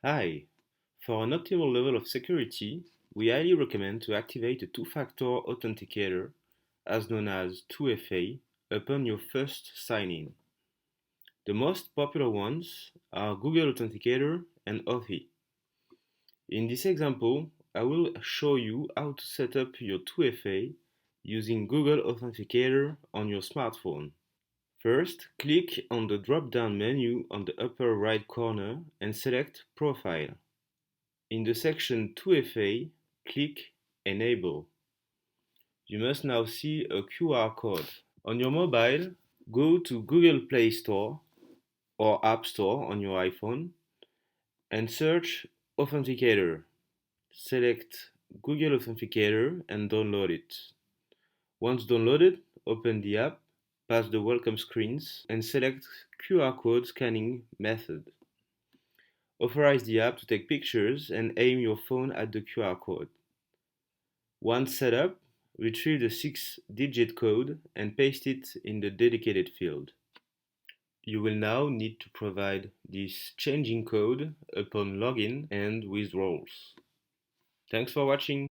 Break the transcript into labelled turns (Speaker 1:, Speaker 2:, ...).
Speaker 1: Hi! For an optimal level of security, we highly recommend to activate a two-factor authenticator, as known as 2FA, upon your first sign-in. The most popular ones are Google Authenticator and Authy. In this example, I will show you how to set up your 2FA using Google Authenticator on your smartphone. First, click on the drop-down menu on the upper right corner and select Profile. In the section 2FA, click Enable. You must now see a QR code. On your mobile, go to Google Play Store or App Store on your iPhone and search Authenticator. Select Google Authenticator and download it. Once downloaded, open the app, pass the welcome screens, and select QR code scanning method. Authorize the app to take pictures and aim your phone at the QR code. Once set up, retrieve the 6-digit code and paste it in the dedicated field. You will now need to provide this changing code upon login and withdrawals. Thanks for watching.